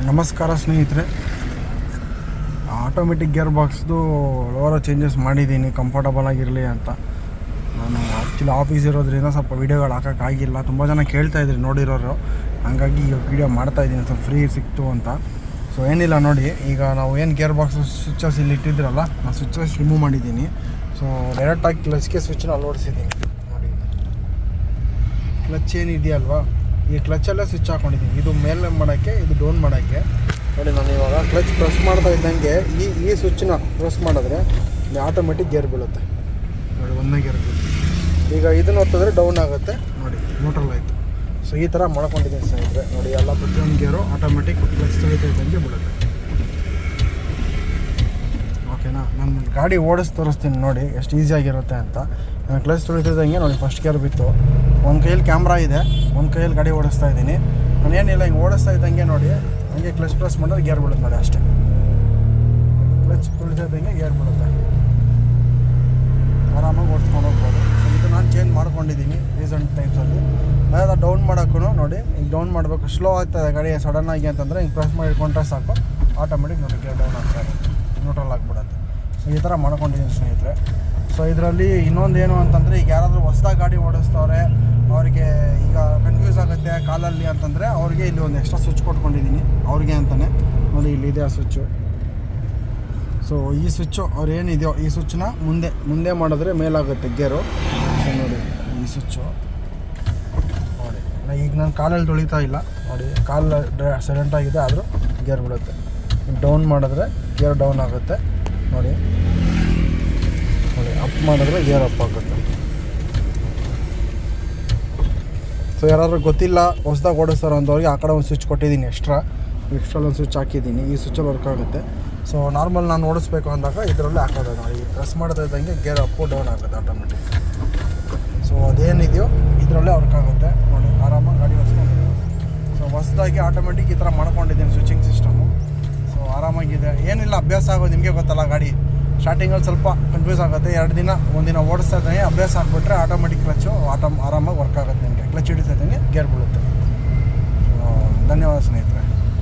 ನಮಸ್ಕಾರ ಸ್ನೇಹಿತರೆ. Automatic gear ಬಾಕ್ಸ್ದು ಹಲವಾರು ಚೇಂಜಸ್ ಮಾಡಿದ್ದೀನಿ ಕಂಫರ್ಟಬಲ್ ಆಗಿರಲಿ ಅಂತ. ನಾನು ಆ್ಯಕ್ಚುಲಿ ಆಫೀಸ್ ಇರೋದ್ರಿಂದ ಸ್ವಲ್ಪ ವೀಡಿಯೋಗಳು ಹಾಕೋಕ್ಕಾಗಿಲ್ಲ. ತುಂಬ ಜನ ಕೇಳ್ತಾಯಿದ್ರಿ ನೋಡಿರೋರು, ಹಾಗಾಗಿ ಈಗ ವೀಡಿಯೋ ಮಾಡ್ತಾಯಿದ್ದೀನಿ, ಸ್ವಲ್ಪ ಫ್ರೀ ಸಿಕ್ತು ಅಂತ. ಸೊ ಏನಿಲ್ಲ ನೋಡಿ, ಈಗ ನಾವು ಏನು ಗೇರ್ ಬಾಕ್ಸ್ ಸ್ವಿಚಸ್ ಇಲ್ಲಿ ಇಟ್ಟಿದ್ರಲ್ಲ, ನಾನು ಸ್ವಿಚಸ್ ರಿಮೂವ್ ಮಾಡಿದ್ದೀನಿ. ಸೊ ಡೈರೆಕ್ಟಾಗಿ ಕ್ಲಚ್ಗೆ ಸ್ವಿಚ್ನ ಅಳವಡಿಸಿದ್ದೀನಿ ನೋಡಿ. ಕ್ಲಚ್ ಏನಿದೆಯಲ್ವಾ, ಈ ಕ್ಲಚಲ್ಲೇ ಸ್ವಿಚ್ ಹಾಕ್ಕೊಂಡಿದ್ದೀನಿ. ಇದು ಮೇಲೆ ಮಾಡೋಕ್ಕೆ, ಇದು ಡೌನ್ ಮಾಡೋಕ್ಕೆ. ನೋಡಿ, ನಾನು ಇವಾಗ ಕ್ಲಚ್ ಪ್ರೆಸ್ ಮಾಡ್ತಾ ಇದ್ದಂಗೆ ಈ ಸ್ವಿಚ್ನ ಪ್ರೆಸ್ ಮಾಡಿದ್ರೆ ಇಲ್ಲಿ ಆಟೋಮೆಟಿಕ್ ಗೇರ್ ಬೀಳುತ್ತೆ ನೋಡಿ. ಒಂದೇ ಗೇರ್ ಬೀಳುತ್ತೆ. ಈಗ ಇದನ್ನು ಒತ್ತಿದ್ರೆ ಡೌನ್ ಆಗುತ್ತೆ ನೋಡಿ, ನ್ಯೂಟ್ರಲ್ ಆಯಿತು. ಸೊ ಈ ಥರ ಮಾಡ್ಕೊಂಡಿದ್ದೀನಿ ಸ್ನೇಹಿತರೆ. ನೋಡಿ, ಎಲ್ಲ ಪ್ರತಿಯೊಂದು ಗೇರು ಆಟೋಮೆಟಿಕ್ ಕ್ಲಚ್ ತೆಗಿತಾ ಇದ್ದಂಗೆ ಬೀಳುತ್ತೆ. ಓಕೆನಾ? ನಾನು ಗಾಡಿ ತೋರಿಸ್ತೀನಿ ನೋಡಿ ಎಷ್ಟು ಈಸಿಯಾಗಿರುತ್ತೆ ಅಂತ. ನಾನು ಕ್ಲಚ್ ತುಳಿತಿದ್ದಂಗೆ ನೋಡಿ ಫಸ್ಟ್ ಗೇರ್ ಬಿತ್ತು. ಒಂದು ಕೈಯಲ್ಲಿ ಕ್ಯಾಮ್ರಾ ಇದೆ, ಒಂದು ಕೈಯಲ್ಲಿ ಗಾಡಿ ಓಡಿಸ್ತಾ ಇದ್ದೀನಿ. ನಾನೇನಿಲ್ಲ, ಹಿಂಗೆ ಓಡಿಸ್ತಾ ಇದ್ದಂಗೆ ನೋಡಿ ಹಂಗೆ ಕ್ಲಚ್ ಪ್ರೆಸ್ ಮಾಡಿದ್ರೆ ಗೇರ್ ಬೀಳುತ್ತೆ ನೋಡಿ, ಅಷ್ಟೇ. ಕ್ಲಚ್ ತುಳಿತಾ ಇದ್ದಂಗೆ ಗೇರ್ ಬೀಳುತ್ತೆ. ಆರಾಮಾಗಿ ಓಡಿಸ್ಕೊಂಡು ಹೋಗ್ಬೋದು. ಸೊ ಇದು ನಾನು ಚೇಂಜ್ ಮಾಡ್ಕೊಂಡಿದ್ದೀನಿ ರೀಸೆಂಟ್ ಟೈಮ್ಸಲ್ಲಿ. ಅದಾದ ಡೌನ್ ಮಾಡೋಕ್ಕೂ ನೋಡಿ, ಈಗ ಡೌನ್ ಮಾಡಬೇಕು, ಸ್ಲೋ ಆಗ್ತದೆ ಗಾಡಿ ಸಡನ್ನಾಗಿ ಅಂತಂದರೆ ಹಿಂಗೆ ಪ್ರೆಸ್ ಮಾಡಿ ಇಟ್ಕೊಂಡ್ರೆ ಸಾಕು, ಆಟೋಮೆಟಿಕ್ ನೋಡಿ ಗೇರ್ ಡೌನ್ ಆಗ್ತಾರೆ, ನ್ಯೂಟ್ರಲ್ ಆಗಿಬಿಡುತ್ತೆ. ಸೊ ಈ ಥರ ಮಾಡ್ಕೊಂಡಿದ್ದೀನಿ ಸ್ನೇಹಿತರೆ. ಸೊ ಇದರಲ್ಲಿ ಇನ್ನೊಂದು ಏನು ಅಂತಂದರೆ, ಈಗ ಯಾರಾದರೂ ಹೊಸ್ದಾಗಿ ಗಾಡಿ ಓಡಿಸ್ತವ್ರೆ, ಅವರಿಗೆ ಈಗ ಕನ್ಫ್ಯೂಸ್ ಆಗುತ್ತೆ ಕಾಲಲ್ಲಿ ಅಂತಂದರೆ ಅವ್ರಿಗೆ ಇಲ್ಲಿ ಒಂದು ಎಕ್ಸ್ಟ್ರಾ ಸ್ವಿಚ್ ಕೊಟ್ಕೊಂಡಿದ್ದೀನಿ ಅವ್ರಿಗೆ ಅಂತಲೇ. ನೋಡಿ, ಇಲ್ಲಿದೆ ಆ ಸ್ವಿಚ್ಚು. ಸೊ ಈ ಸ್ವಿಚ್ಚು ಅವ್ರು ಏನಿದೆಯೋ ಈ ಸ್ವಿಚ್ನ ಮುಂದೆ ಮಾಡಿದ್ರೆ ಮೇಲಾಗುತ್ತೆ ಗೇರು. ಸೊ ನೋಡಿ, ಈ ಸ್ವಿಚ್ಚು ನೋಡಿ, ಈಗ ನಾನು ಕಾಲಲ್ಲಿ ತೊಳಿತಾ ಇಲ್ಲ ನೋಡಿ, ಕಾಲು ಸೈಲೆಂಟಾಗಿದೆ ಆದರೂ ಗೇರ್ ಬಿಡುತ್ತೆ. ಡೌನ್ ಮಾಡಿದ್ರೆ ಗೇರ್ ಡೌನ್ ಆಗುತ್ತೆ ನೋಡಿ. ನೋಡಿ, ಅಪ್ ಮಾಡಿದ್ರೆ ಗೇರ್ ಅಪ್ ಆಗುತ್ತೆ. ಸೊ ಯಾರಾದರೂ ಗೊತ್ತಿಲ್ಲ ಹೊಸ್ದಾಗಿ ಓಡಿಸ್ತಾರೋ ಅಂಥವ್ರಿಗೆ ಆ ಕಡೆ ಒಂದು ಸ್ವಿಚ್ ಕೊಟ್ಟಿದ್ದೀನಿ, ಎಕ್ಸ್ಟ್ರಲ್ಲಿ ಒಂದು ಸ್ವಿಚ್ ಹಾಕಿದ್ದೀನಿ. ಈ ಸ್ವಿಚ್ಚಲ್ಲಿ ವರ್ಕ್ ಆಗುತ್ತೆ. ಸೊ ನಾರ್ಮಲ್ ನಾನು ಓಡಿಸ್ಬೇಕು ಅಂದಾಗ ಇದರಲ್ಲೇ ಹಾಕೋದು ನೋಡಿ. ಪ್ರೆಸ್ ಮಾಡ್ತಾ ಇದ್ದಂಗೆ ಗೇರ್ ಅಪ್ಪು ಡೌನ್ ಆಗುತ್ತೆ ಆಟೋಮೆಟಿಕ್. ಸೊ ಅದೇನಿದೆಯೋ ಇದರಲ್ಲೇ ವರ್ಕ್ ಆಗುತ್ತೆ ನೋಡಿ, ಆರಾಮಾಗಿ ಗಾಡಿ ಓಡಿಸ್ಕೊಂಡು. ಸೊ ಹೊಸ್ದಾಗಿ ಆಟೋಮೆಟಿಕ್ ಈ ಥರ ಮಾಡ್ಕೊಂಡಿದ್ದೀನಿ ಸ್ವಿಚಿಂಗ್ ಸಿಸ್ಟಮು. ಸೊ ಆರಾಮಾಗಿದೆ, ಏನಿಲ್ಲ, ಅಭ್ಯಾಸ ಆಗೋದು. ನಿಮಗೆ ಗೊತ್ತಲ್ಲ, ಗಾಡಿ ಸ್ಟಾರ್ಟಿಂಗಲ್ಲಿ ಸ್ವಲ್ಪ ಕನ್ಫ್ಯೂಸ್ ಆಗುತ್ತೆ. ಒಂದಿನ ಓಡಿಸ್ತಾ ಇದ್ದಂಗೆ ಅಭ್ಯಾಸ ಆಗಿಬಿಟ್ರೆ ಆಟೋಮೆಟಿಕ್ ಕ್ಲಚ್ಚು ಆರಾಮಾಗಿ ವರ್ಕ್ ಆಗುತ್ತೆ. ನಿಮಗೆ ಕ್ಲಚ್ ಹಿಡಿತಾ ಇದ್ದಂಗೆ ಗೇರ್ ಬೀಳುತ್ತೆ. ಧನ್ಯವಾದ ಸ್ನೇಹಿತರೆ.